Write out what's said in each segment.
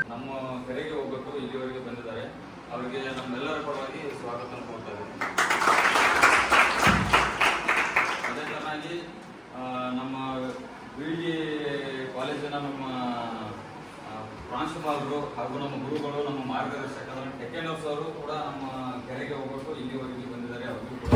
ನಮ್ಮ ಕೆರೆಗೆ ಹೋಗ್ಬೇಕು ಇಲ್ಲಿವರೆಗೆ ಬಂದಿದ್ದಾರೆ. ಅವರಿಗೆ ನಮ್ಮೆಲ್ಲರ ಪರವಾಗಿ ಸ್ವಾಗತ ಕೋರ್ತಾರೆ. ಅದೇ ಚೆನ್ನಾಗಿ ನಮ್ಮ ವಿಡಿ ಕಾಲೇಜಿನ ನಮ್ಮ ಪ್ರಾಂಶುಪಾಲರು ಹಾಗೂ ನಮ್ಮ ಗುರುಗಳು, ನಮ್ಮ ಮಾರ್ಗದರ್ಶಕರು ಟೆಕೆನರ್ಸ್ ಅವರು ಕೂಡ ನಮ್ಮ ಕೆರೆಗೆ ಹೋಗ್ಬೇಕು ಇಲ್ಲಿವರೆಗೆ ಬಂದಿದ್ದಾರೆ. ಅವರಿಗೂ ಕೂಡ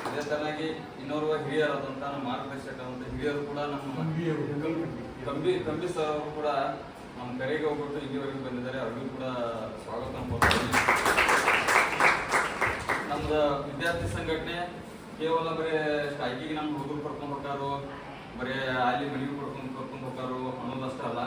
ಅದೇ ಚೆನ್ನಾಗಿ ಇನ್ನೋರ್ವ ಹಿರಿಯರಾದಂಥ ನಮ್ಮ ಮಾರ್ಗದರ್ಶಕರಂತ ಹಿರಿಯರು ಕೂಡ ನಮ್ಮ ಕಂಬಿ ಸರ್ ಅವರು ಕೂಡ ನಮ್ಮ ಕೆರೆಗೆ ಹೋಗ್ಬಿಟ್ಟು ಇಲ್ಲಿವರೆಗೂ ಬಂದಿದ್ದಾರೆ. ಅವ್ರಿಗೂ ಕೂಡ ಸ್ವಾಗತ ಕೊಡ್ತೀನಿ. ನಮ್ದು ವಿದ್ಯಾರ್ಥಿ ಸಂಘಟನೆ ಕೇವಲ ಬರೀ ಸ್ಟ್ರೈಕಿಗೆ ನಮ್ಮ ಹುಡುಗರು ಕರ್ಕೊಂಡು ಹೋಗಾರು, ಬರೀ ಅಲ್ಲಿ ಮನೆಗೆ ಕರ್ಕೊಂಡು ಹೋಗಾರು ಅನ್ನೋದಷ್ಟೇ ಅಲ್ಲ.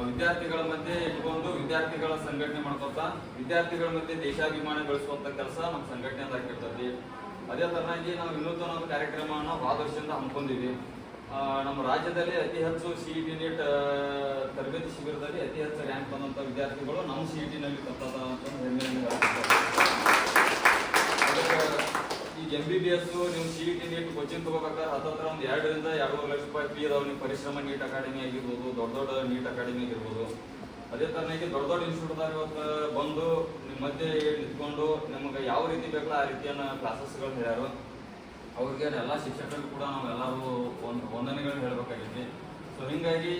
ವಿದ್ಯಾರ್ಥಿಗಳ ಮಧ್ಯೆ ಇಟ್ಕೊಂಡು ವಿದ್ಯಾರ್ಥಿಗಳ ಸಂಘಟನೆ ಮಾಡ್ಕೊತಾ ವಿದ್ಯಾರ್ಥಿಗಳ ಮಧ್ಯೆ ದೇಶಾಭಿಮಾನ ಬೆಳೆಸುವಂಥ ಕೆಲಸ ನಮ್ಮ ಸಂಘಟನೆಯಿಂದ ಆಗಿರ್ತದೆ. ಅದೇ ತರನಾಗಿ ನಾವು ವಿನೂತನ ಕಾರ್ಯಕ್ರಮವನ್ನು ಭಾಳ ವರ್ಷದಿಂದ ಹಮ್ಮಿಕೊಂಡಿವಿ. ನಮ್ಮ ರಾಜ್ಯದಲ್ಲಿ ಅತಿ ಹೆಚ್ಚು CET NEET ತರಬೇತಿ ಶಿಬಿರದಲ್ಲಿ ಅತಿ ಹೆಚ್ಚು ರ್ಯಾಂಕ್ ಬಂದಂಥ ವಿದ್ಯಾರ್ಥಿಗಳು ನಮ್ಮ CET ನಲ್ಲಿ ತಪ್ಪದ ಅಂತ ಹೆಮ್ಮೆಯನ್ನು ಹೇಳ್ತಾರೆ. ಅದಕ್ಕೆ ಈಗ MBBS ನೀವು CET NEET ಕೋಚಿಂಗ್ ತಗೋಬೇಕಾದ್ರೆ ಹತ್ತತ್ರ ಒಂದು 2 ರಿಂದ 2.5 ಲಕ್ಷ ರೂಪಾಯಿ ಫೀ ಅದಾವ. ನೀವು ಪರಿಶ್ರಮ ನೀಟ್ ಅಕಾಡೆಮಿ ಆಗಿರ್ಬೋದು, ದೊಡ್ಡ ನೀಟ್ ಅಕಾಡೆಮಿ ಆಗಿರ್ಬೋದು. ಅದೇ ತರನಾಗಿ ದೊಡ್ಡ ಇನ್ಸ್ಟಿಟ್ಯೂಟ್ದಾಗ ಇವತ್ತು ಬಂದು ನಿಮ್ಮ ಮಧ್ಯೆ ನಿಂತ್ಕೊಂಡು ನಮಗೆ ಯಾವ ರೀತಿ ಬೇಕಲ್ಲ ಆ ರೀತಿಯನ್ನ ಕ್ಲಾಸಸ್ಗಳು ಹೇಳ್ಯಾರು. ಅವ್ರಿಗೆ ಎಲ್ಲ ಶಿಕ್ಷಕರಿಗೂ ಕೂಡ ನಾವೆಲ್ಲರೂ ವಂದನೆಗಳನ್ನ ಹೇಳಬೇಕಾಗೈತಿ. ಸೊ ಹಿಂಗಾಗಿ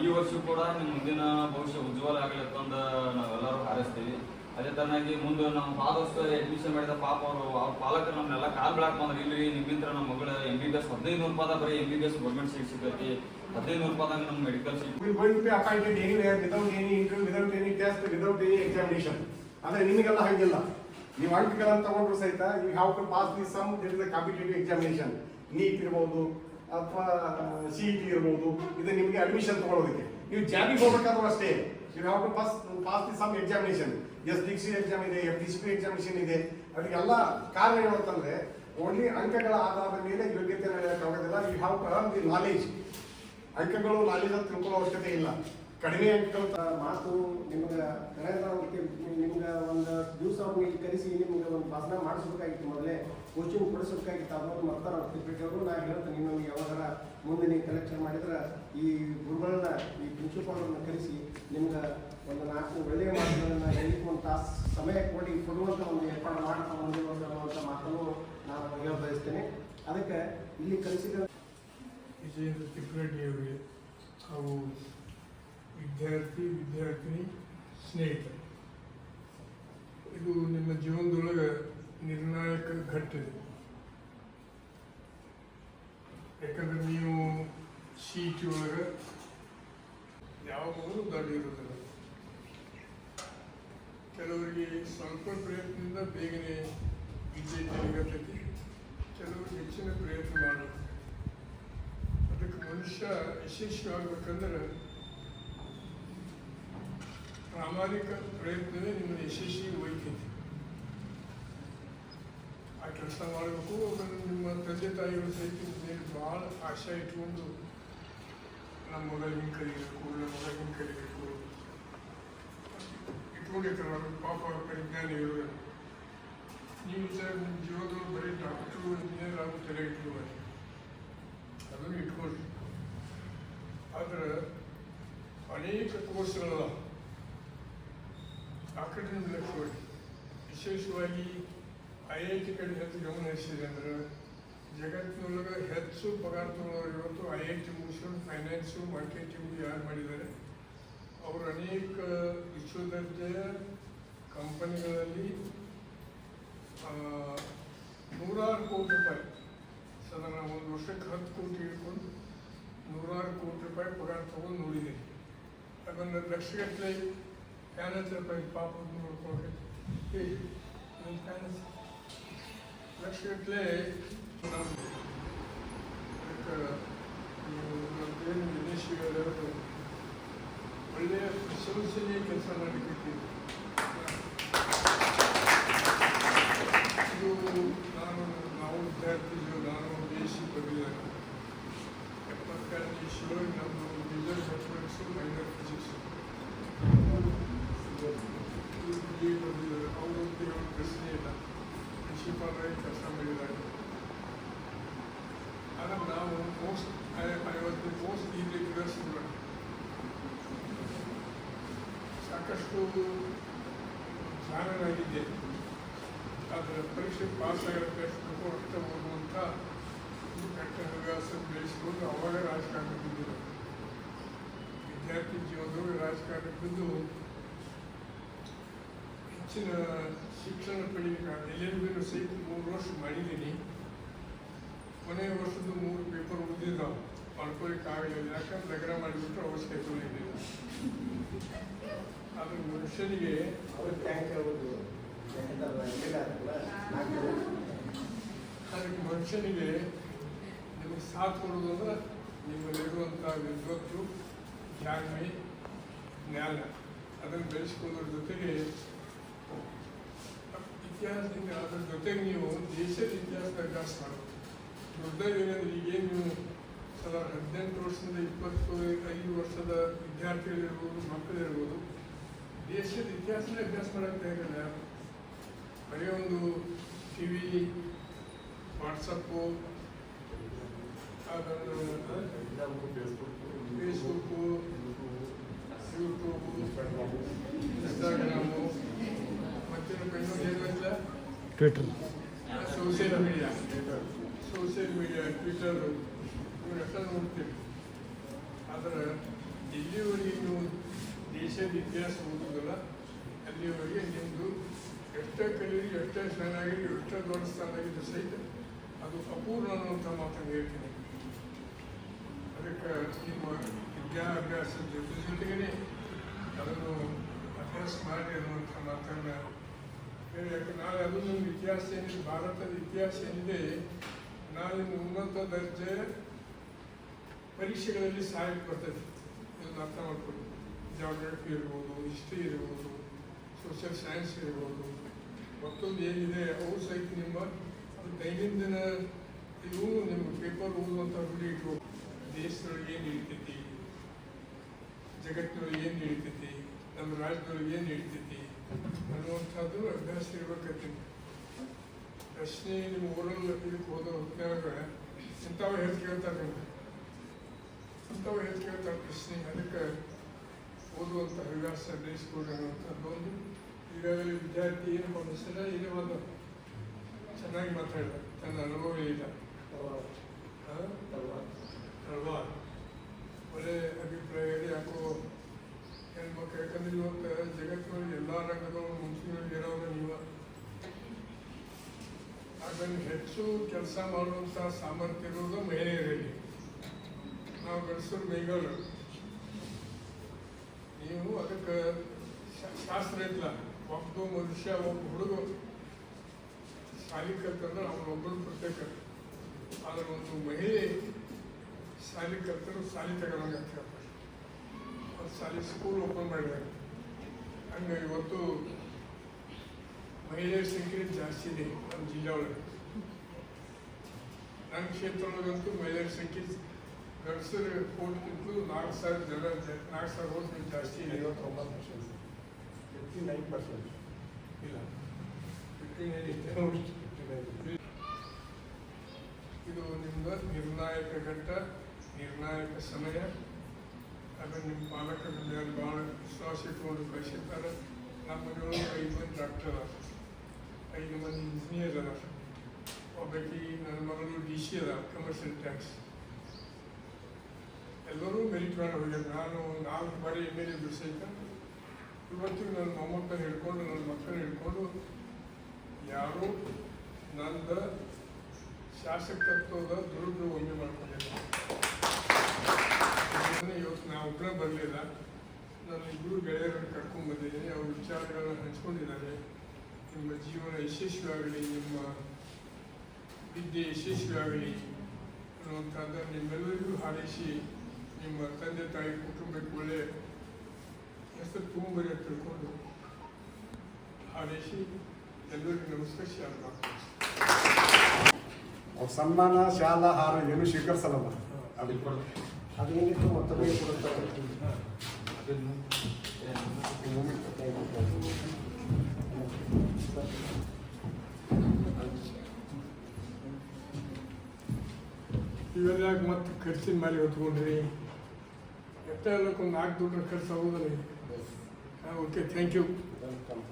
ಈ ವರ್ಷ ಕೂಡ ನಿಮ್ಮ ಮುಂದಿನ ಭವಿಷ್ಯ ಉಜ್ವಲ ಆಗಲಿ ಅಂತಂದು ನಾವೆಲ್ಲರೂ ಹಾರೈಸ್ತೀವಿ. ಅದೇ ತರನಾಗಿ ಮುಂದೆ ನಮ್ಮ ಪಾದೋಸ್ ಅಡ್ಮಿಷನ್ ಮಾಡಿದ ಪಾಪ ಅವರು ಅವ್ರ ಪಾಲಕರು ನಮ್ಮನ್ನೆಲ್ಲ ಕಾಲ್ ಬಿಡಾಕ್ ಬಂದ್ರೆ ಇಲ್ಲಿ ನಿಮ್ಮಿಂದ ನಮ್ಮ ಮಗಳ MBBS 1500 ರೂಪಾಯಿ ಬರೀ MBBS ಗೌರ್ಮೆಂಟ್ ಸೀಟ್ ಸಿಗೈತಿ. 1500 ರೂಪಾಯಿದಾಗ ನಮ್ಮ medical seat without any interview, without any test, without any examination. ಅಂದ್ರೆ ನಿಮಗೆಲ್ಲ ಹಾಗಿಲ್ಲ. ನೀವು ಅಂಕಗಳನ್ನು ತಗೊಂಡ್ರು ಸಹಿತ you have to pass the some there is a competitive examination. NEET ಇರ್ಬೋದು ಅಥವಾ CET ಇರ್ಬೋದು. ಇದು ನಿಮಗೆ ಅಡ್ಮಿಷನ್ ತಗೊಳ್ಳೋದಕ್ಕೆ. ನೀವು ಜಾಬಿಗೆ ಹೋಗ್ಬೇಕಾದ್ರೂ ಅಷ್ಟೇ you have to pass the some examination. SDC exam ಇದೆ, FDCP ಎಕ್ಸಾಮಿನೇಷನ್ ಇದೆ. ಅದಕ್ಕೆಲ್ಲ ಕಾರಣ ಏನು ಅಂತಂದ್ರೆ ಓನ್ಲಿ ಅಂಕಗಳ ಆಧಾರದ ಮೇಲೆ ಯೋಗ್ಯತೆ ನಡೆಯೋಕ್ಕಾಗೋದಿಲ್ಲ. You have to earn the knowledge. ಅಂಕಗಳು ನಾಲೆಜ್ ಅಂತ ತಿಳ್ಕೊಳ್ಳೋ ಅವಶ್ಯಕತೆ ಇಲ್ಲ. ಕಡಿಮೆ ಅಂಕಗಳು ಮಾತು ನಿಮ್ಗೆ ನಿಮ್ಗೆ ಒಂದು ದಿವಸ ಅವ್ರಿಗೆ ಕರೆಸಿ ನಿಮ್ಗೆ ಒಂದು ಭಾಷಣ ಮಾಡಿಸ್ಬೇಕಾಗಿತ್ತು. ಮೊದಲೇ ಕೋಚಿಂಗ್ ಕೊಡಿಸ್ಬೇಕಾಗಿತ್ತು. ಅದನ್ನು ಮತ್ತೆ ನಾವು ತಿಳ್ಬಿಟ್ಟವರು. ನಾನು ಹೇಳ್ತೇನೆ, ನಿಮಗೆ ಯಾವಾಗಾರ ಮುಂದೆ ನೀವು ಕಲೆಕ್ಷನ್ ಮಾಡಿದ್ರೆ ಈ ಗುರುಗಳನ್ನ, ಈ ಪ್ರಿನ್ಸಿಪಾಲ್ಗಳನ್ನ ಕರೆಸಿ ನಿಮ್ಗೆ ಒಂದು 4 ಒಳ್ಳೆಯ ಮಾತುಗಳನ್ನ ಹೇಳಿಕ್ಕೆ ಒಂದು ತಾಸು ಸಮಯ ಕೊಡುವಂಥ ಒಂದು ಏರ್ಪಾಡು ಮಾಡ್ತಾ ಬಂದಿರುವಂಥ ಅನ್ನುವಂಥ ಮಾತನ್ನು ನಾನು ಹೇಳ ಬಯಸ್ತೇನೆ. ಅದಕ್ಕೆ ಇಲ್ಲಿ ಕಲಿಸಿದ ವಿಜಯೇಂದ್ರ ತಿಪ್ಪರೆಡ್ಡಿ ಅವರಿಗೆ ಹಾಗೂ ವಿದ್ಯಾರ್ಥಿನಿ ಸ್ನೇಹಿತರು, ಇದು ನಿಮ್ಮ ಜೀವನದೊಳಗೆ ನಿರ್ಣಾಯಕ ಘಟ್ಟ ಇದೆ. ಯಾಕಂದ್ರೆ ನೀವು CET ಒಳಗೆ ಯಾವಾಗಲೂ ದೊಡ್ಡ ಇರೋದಿಲ್ಲ. ಕೆಲವರಿಗೆ ಸ್ವಲ್ಪ ಪ್ರಯತ್ನದಿಂದ ಬೇಗನೆ ವಿದ್ಯೆ ತಿಳಿಗತ್ತೈತಿ, ಕೆಲವರು ಹೆಚ್ಚಿನ ಪ್ರಯತ್ನ ಮಾಡಬೇಕು. ಅದಕ್ಕೆ ಮನುಷ್ಯ ಯಶಸ್ವಿಯಾಗಬೇಕಂದ್ರೆ ಪ್ರಾಮಾಣಿಕ ಪ್ರಯತ್ನವೇ ನಿಮ್ಮನ್ನು ಯಶಸ್ವಿ ಒಯ್ತೈತಿ. ಆ ಕೆಲಸ ಮಾಡಬೇಕು. ನಿಮ್ಮ ತಂದೆ ತಾಯಿಗಳು ಸಹಿತ ಮೇಲೆ ಭಾಳ ಆಶೆ ಇಟ್ಕೊಂಡು ನಮ್ಮ ಮಗ ಹಿಂಗೆ ಕಲಿಬೇಕು, ನಮ್ಮ ಮಗ ಹಿಂಗೆ ಕಲಿಬೇಕು ಇಟ್ಕೊಂಡಿರ್ತಾರೆ. ಅವ್ರ ಪಾಪ ಅವ್ರ ಪರಿಜ್ಞಾನಿಗಳು. ನೀವು ಸರ್ ನಿಮ್ಮ ಜೀವನದೊಳಗೆ ಬರೀ ಡಾಕ್ಟ್ರು, ಇಂಜಿನಿಯರ್ ಆಗೋ ತಲೆ ಇಟ್ಕೊಳ್ರಿ, ಅದನ್ನು ಇಟ್ಕೊಳ್ರಿ. ಆದ್ರೆ ಅನೇಕ ಕೋರ್ಸ್ಗಳಲ್ಲ ಅಕಾಡೆಮಿ ಲಕ್ಷ್ಯ ವಿಶೇಷವಾಗಿ IIT ಕಡೆ ಹೆಚ್ಚು ಗಮನ ಹರಿಸಿದೆ. ಅಂದ್ರೆ ಜಗತ್ತಿನೊಳಗೆ ಹೆಚ್ಚು ಪಗಾರ ತಗೊಳ್ಳೋರು ಇವತ್ತು IIT ಮುಗಿಸ್ಕೊಂಡು ಫೈನಾನ್ಸು, ಮಾರ್ಕೆಟಿಂಗು ಯಾರು ಮಾಡಿದ್ದಾರೆ ಅವರು ಅನೇಕ ವಿಶ್ವದರ್ಜೆಯ ಕಂಪನಿಗಳಲ್ಲಿ 100 ಕೋಟಿ ರೂಪಾಯಿ, ಸಾಧಾರಣ ಒಂದು ವರ್ಷಕ್ಕೆ 10 ಕೋಟಿ ಹಿಡ್ಕೊಂಡು 100 ಕೋಟಿ ರೂಪಾಯಿ ಪಗಾರ ತಗೊಂಡು ನೋಡಿದ್ದೀನಿ. ಅದನ್ನು ಲಕ್ಷಗಟ್ಟಲೆ ಫ್ಯಾನ್ಸ್ ರೂಪಾಯಿ ಪಾಪ ನೋಡ್ಕೊಳ್ಬೇಕು. ಫ್ಯಾನ್ಸ್ ಲಕ್ಷಗಟ್ಟಲೆ ಅದಕ್ಕೆ ವಿದೇಶಿಗಳೆಲ್ಲರೂ ಒಳ್ಳೆಯ ಪ್ರಿನ್ಸಿಪಾಲಾಗಿ ಕೆಲಸ ಮಾಡಿದಾಗ ಆದರೆ ನಾವು ಮೋಸ್ಟ್ 50 ಮೋಸ್ಟ್ ಇರ್ರೆಗ್ಯುಲರ್ಸ್ ಸಾಕಷ್ಟು ಜಾಣನಾಗಿದ್ದೆ. ಅದರ ಪರೀಕ್ಷೆ ಪಾಸ್ ಆಗೋಕ್ಕೆ ಅಷ್ಟ ಹೋಗುವಂಥ ಕೆಟ್ಟ ಹವ್ಯಾಸ ಬೆಳೆಸಿಕೊಂಡು ಅವಾಗ ರಾಜಕಾರಣಕ್ಕೆ ಬಿದ್ದರು. ವಿದ್ಯಾರ್ಥಿ ಜೀವನದಲ್ಲಿ ರಾಜಕಾರಣಕ್ಕೆ ಬಿದ್ದು ಹೆಚ್ಚಿನ ಶಿಕ್ಷಣ ಪಡೀಲಿಕ್ಕೆ LLB ಸಹಿತ 3 ವರ್ಷ ಮಾಡಿದ್ದೀನಿ. ಕೊನೆಯ ವರ್ಷದ 3 ಪೇಪರ್ ಉಳಿದಿದ್ದಾವೆ, ಮಾಡ್ಕೊಳ್ಳಿಕ್ಕಾಗಲಿಲ್ಲ. ಯಾಕಂದ್ರೆ ನಗರ ಮಾಡಿಬಿಟ್ರೆ ಅವಶ್ಯಕತೆ ಇರಲಿಲ್ಲ. ಆದರೆ ಮನುಷ್ಯನಿಗೆ ಅದಕ್ಕೆ ಮನುಷ್ಯನಿಗೆ ನಿಮಗೆ ಸಾಥ್ ಕೊಡೋದು ಅಂದ್ರೆ ನಿಮ್ಮಲ್ಲಿರುವಂಥ ವಿದ್ವತ್ತು, ಜ್ಞಾನ, ಜ್ಞಾನ ಅದನ್ನು ಬೆಳೆಸ್ಕೊಳ್ಳೋದ್ರ ಜೊತೆಗೆ ಇತಿಹಾಸದಿಂದ ಅದ್ರ ಜೊತೆಗೆ ನೀವು ದೇಶದ ಇತಿಹಾಸದ ಅಭ್ಯಾಸ ಮಾಡೋದು. ದೊಡ್ಡದೇನೆಂದ್ರೆ ಈಗೇನು ನೀವು 18 ವರ್ಷದಿಂದ 25 ವರ್ಷದ ವಿದ್ಯಾರ್ಥಿಗಳಿರ್ಬೋದು, ಮಕ್ಕಳಿರ್ಬೋದು, ದೇಶದ ಇತಿಹಾಸನೇ ಅಭ್ಯಾಸ ಮಾಡೋಕ್ಕೆ ಇರಲ್ಲ. ಬರೀ ಒಂದು TV, ವಾಟ್ಸಪ್ಪು, ಅದನ್ನು ಫೇಸ್ಬುಕ್ಕು, ಯೂಟ್ಯೂಬು, ಇನ್ಸ್ಟಾಗ್ರಾಮು, ಮತ್ತೆ ಏನಂತ ಟ್ವಿಟರ್, ಸೋಷಿಯಲ್ ಮೀಡಿಯಾ, ಟ್ವಿಟರು ಇವನ್ನೆಲ್ಲ ನೋಡ್ತೀವಿ. ಆದರೆ ಎಲ್ಲಿವರೆಗೆ ನೀವು ದೇಶದ ಇತಿಹಾಸ ಓದೋದಲ್ಲ ಅಲ್ಲಿವರೆಗೆ ನಿಮ್ಮದು ಎಷ್ಟೇ ಕಲೀರಿ, ಎಷ್ಟೇ ಚೆನ್ನಾಗಿರಿ, ಎಷ್ಟೇ ದೊಡ್ಡ ಸ್ಥಾನಾಗಿದ್ದು ಸಹಿತ ಅದು ಅಪೂರ್ಣ ಅನ್ನುವಂಥ ಮಾತನ್ನು ಹೇಳ್ತೀನಿ. ಅದಕ್ಕೆ ನಿಮ್ಮ ವಿದ್ಯಾಭ್ಯಾಸದ ಜೊತೆಗೇ ಅದನ್ನು ಅಭ್ಯಾಸ ಮಾಡಿ ಅನ್ನುವಂಥ ಮಾತನ್ನು ಹೇಳಿ. ಯಾಕೆ ನಾಳೆ ಅದು ನಮ್ಮ ಇತಿಹಾಸ ಏನಿದೆ, ಭಾರತದ ಇತಿಹಾಸ ಏನಿದೆ, ನಾಳೆ ಉನ್ನತ ದರ್ಜೆ ಪರೀಕ್ಷೆಗಳಲ್ಲಿ ಸಹಾಯಕ್ಕೆ ಬರ್ತದೆ. ಇದನ್ನು ಅರ್ಥ ಮಾಡ್ಕೊಳ್ಳಿ. ಜಾಗ್ರಫಿ ಇರ್ಬೋದು, ಹಿಸ್ಟ್ರಿ ಇರ್ಬೋದು, ಸೋಷಿಯಲ್ ಸೈನ್ಸ್ ಇರ್ಬೋದು, ಮತ್ತೊಂದು ಏನಿದೆ ಅವು ಸಹಿತ ನಿಮ್ಮ ದೈನಂದಿನ ಇವು ನಿಮ್ಮ ಪೇಪರ್ ಓದುವಂಥ ರೂಢಿ ಇಟ್ಕೊಂಡು ದೇಶದೊಳಗೆ ಏನು ನಡೀತೈತಿ, ಜಗತ್ತಿನೊಳಗೆ ಏನು ನಡೀತೈತಿ, ನಮ್ಮ ರಾಜ್ಯದೊಳಗೆ ಏನು ನಡೀತೈತಿ ಅನ್ನುವಂಥದ್ದು ಅಭ್ಯಾಸ ಇರ್ಬೇಕಂತೀನಿ. ಪ್ರಶ್ನೆ ನಿಮ್ಮ ಓರಲ್ ಇದಕ್ಕೆ ಹೋದೋ ಹೊತ್ತಿನಾಗ ಇಂಥವು ಹೆಚ್ಚು ಕೇಳ್ತಾರೆ, ಪ್ರಶ್ನೆ. ಅದಕ್ಕೆ ಓದುವಂಥ ಹವ್ಯಾಸ ಬೆಳೆಸ್ಕೊಡ್ರಿ ಅನ್ನುವಂಥದ್ದು ಒಂದು. ಈಗಾಗಲೇ ವಿದ್ಯಾರ್ಥಿ ಏನು ಒಂದ್ಸಲ ಏನೇ ಒಂದು ಚೆನ್ನಾಗಿ ಮಾತಾಡಿದ, ತನ್ನ ಅನುಭವ ಇಲ್ಲ ಅಲ್ವಾ, ಒಳ್ಳೆ ಅಭಿಪ್ರಾಯ ಇದೆ. ಯಾಕೋ ಹೆಣ್ಮಕ್ಳು, ಯಾಕಂದ್ರೆ ಇವತ್ತು ಜಗತ್ತಿನಲ್ಲಿ ಎಲ್ಲ ರಂಗದವರು ಮುಂಚಿನಲ್ಲಿ ಇರೋರು ನೀವು. ಅದನ್ನು ಹೆಚ್ಚು ಕೆಲಸ ಮಾಡುವಂಥ ಸಾಮರ್ಥ್ಯ ಇರೋದು ಮಹಿಳೆಯರಲ್ಲಿ. ನಾವು ಗಂಡಸರು ಮೈಗಳು. ನೀವು ಅದಕ್ಕೆ ಶಾಸ್ತ್ರ ಇಲ್ಲ. ಒಬ್ಬ ಮನುಷ್ಯ, ಒಬ್ಬ ಹುಡುಗ ಶಾಲೆ ಕಲ್ತಂದ್ರೆ ಅವನೊಬ್ಬರು ಪ್ರತ್ಯೇಕ. ಆದರೆ ಒಂದು ಮಹಿಳೆ ಶಾಲೆ ಕಲ್ತರು ಶಾಲೆ ತಗೊಳಂಗೆ ಅಂತ ಹೇಳ್ತಾರೆ. ಒಂದು ಶಾಲೆ ಸ್ಕೂಲ್ ಓಪನ್ ಮಾಡಿದಾಗ ಹಂಗೆ ಇವತ್ತು ಮಹಿಳೆಯರ ಸಂಖ್ಯೆ ಜಾಸ್ತಿ ಇದೆ ನಮ್ಮ ಜಿಲ್ಲೆ ಒಳಗೆ. ನನ್ನ ಕ್ಷೇತ್ರ ಒಳಗಂತೂ ಮಹಿಳೆಯರ ಸಂಖ್ಯೆ ಗಂಡಸರು ಓಟ್ಗಿಂತಲೂ 4,000 ಜನ, 4,000 ಓಟ್ ಜಾಸ್ತಿ ಇದೆ. 59%, 59% ಇಲ್ಲ, 59. ಇದು ನಿಮ್ದು ನಿರ್ಣಾಯಕ ಘಟ್ಟ, ನಿರ್ಣಾಯಕ ಸಮಯ. ಅದನ್ನು ನಿಮ್ಮ ಪಾಲಕರ ಮೇಲೆ ಭಾಳ ವಿಶ್ವಾಸ ಇಟ್ಕೊಂಡು ಕಳಿಸಿರ್ತಾರೆ. ನಮ್ಮ ಮನೆಯೊಳಗೆ 5 ಮಂದಿ ಡಾಕ್ಟರ್ ಅದಾರ, 5 ಮಂದಿ ಇಂಜಿನಿಯರ್ ಅದಾರ, ಒಬ್ಬಾಕಿ ನನ್ನ ಮಗಳು DC ಅದ, ಕಮರ್ಷಿಯಲ್ ಟ್ಯಾಕ್ಸ್. ಎಲ್ಲರೂ ಮೆರಿಟ್ ಮಾಡಿ ಹೋಗ್ಯಾರ. ನಾನು 4 ಬಾರಿ MLA ಬಿಡಿಸೈತ. ಇವತ್ತಿಗೆ ನನ್ನ ಮೊಮ್ಮಕ್ಕಳು ಹಿಡ್ಕೊಂಡು, ನನ್ನ ಮಕ್ಕಳು ಹಿಡ್ಕೊಂಡು ಯಾರೂ ನಂದು ಶಾಸಕತ್ವದ ದುರುಪಯೋಗ ಒಮ್ಮೆ ಮಾಡ್ಕೊಂಡಿಲ್ಲ. ಇವತ್ತು ನಾವು ಒಬ್ಬರೇ ಬರಲಿಲ್ಲ, ನಾನು 2 ಗೆಳೆಯರನ್ನು ಕರ್ಕೊಂಡು ಬಂದಿದ್ದೀನಿ. ಅವ್ರ ವಿಚಾರಗಳನ್ನು ಹಂಚ್ಕೊಂಡಿದ್ದಾರೆ. ನಿಮ್ಮ ಜೀವನ ಯಶಸ್ವಿಯಾಗಲಿ, ನಿಮ್ಮ ವಿದ್ಯೆ ಯಶಸ್ವಿಯಾಗಲಿ ಅನ್ನುವಂಥದ್ದು ನಿಮ್ಮೆಲ್ಲರಿಗೂ ಹಾರೈಸಿ, ನಿಮ್ಮ ತಂದೆ ತಾಯಿ ಕುಟುಂಬಕ್ಕೆ ಒಳ್ಳೆ ಹೆಸರು ತುಂಬರಿ ಅಂತ ತಿಳ್ಕೊಂಡು ಹಾರೈಸಿ ಎಲ್ಲರಿಗೂ ನಮಸ್ಕರಿಸಿ ಅವ್ರ ಸನ್ಮಾನ, ಶಾಲಾ, ಹಾರ ಏನು ಸ್ವೀಕರಿಸಲ್ಲ. ಅದೇನಿತ್ತು ಮತ್ತೊಮ್ಮೆ ಕೊಡುತ್ತಾರೆ. ಇವೆಲ್ಲ ಮತ್ತೆ ಖರ್ಚಿನ ಮೇಲೆ ಹೊತ್ಕೊಂಡ್ರಿ ಎಷ್ಟೆಲ್ಲಕ್ಕೊಂದು 4 ದುಡ್ಡು ಖರ್ಚು ಆಗೋದಿಲ್ಲ. Okay, thank you. ವೆಲ್ಕಮ್.